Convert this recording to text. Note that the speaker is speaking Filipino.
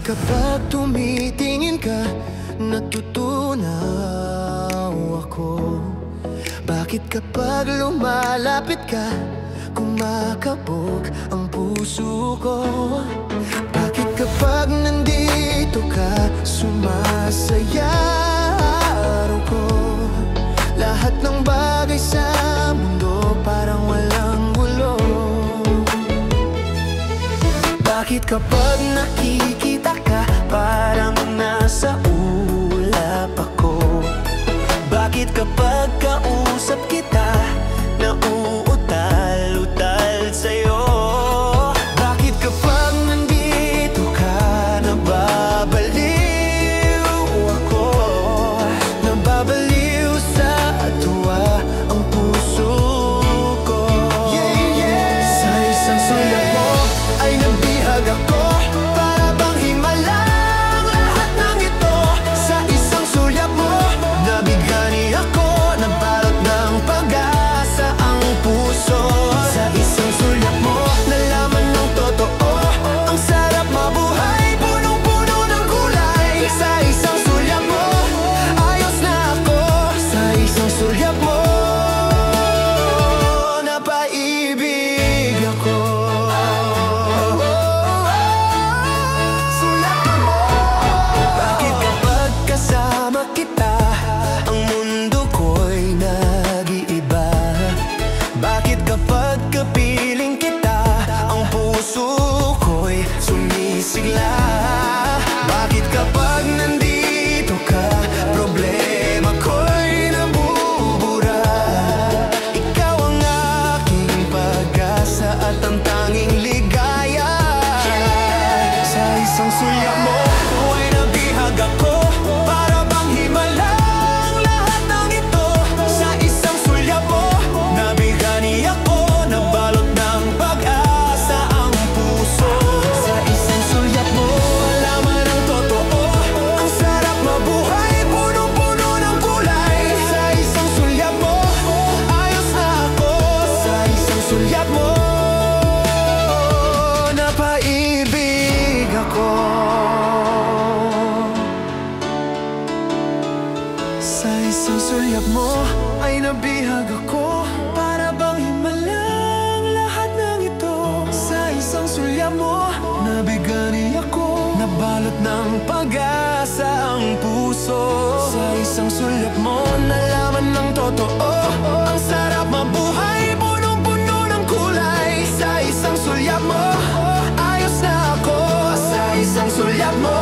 kapag tumitingin ka, natutunaw ako? Bakit kapag lumalapit ka, kumakabog ang puso ko? Bakit kapag nandito ka, sumasaya araw ko? Lahat ng bagay sa mundo parang walang gulo. Bakit kapag nakikita ka, parang nasa ulap ako? Bakit kapag kausap kita, nauutal-utal sa'yo? Bakit kapag nandito ka, nababaliw ako? Nababaliw sa tuwa ang puso ko. Sa isang sulat mo ay nabihag ako, para bang himalang lahat ng ito. Sa isang sulat mo, nabighani ako, nabalot ng pag-asa ang puso. Sa isang sulat mo, nalaman ng totoo, ang sarap mabuhay, punong-puno ng kulay. Sa isang sulat mo, ayos na ako. Sa isang sulat mo, napaibig ako. Sulat mo. Bakit kapag kasama kita, ang mundo ko'y nag-iiba? Bakit kapag kapiling kita, ang puso ko'y sumisigla? Bakit kapag nandito ka, problema ko'y nabubura? Ikaw ang aking pag-asa at ang tanging ligaya. Sa isang sulat mo ay nabihag ako, para bang himalang lahat ng ito. Sa isang sulat mo, nabighani ako, nabalot ng pag-asa ang puso. Sa isang sulat mo, alaman ang totoo, ang sarap mabuhay, punong-puno ng kulay. Sa isang sulat mo, ayos na ako. Sa isang sulat mo, napaibig ako. Sa isang sulat mo ay nabihag ako, para bang himalang lahat ng ito. Sa isang sulat mo, nabighani ako, nabalot ng pag-asa ang puso. Sa isang sulat mo, nalaman ng totoo, ang sarap mabuhay, punong-puno ng kulay. Sa isang sulat mo, ayos na ako. Sa isang sulat mo,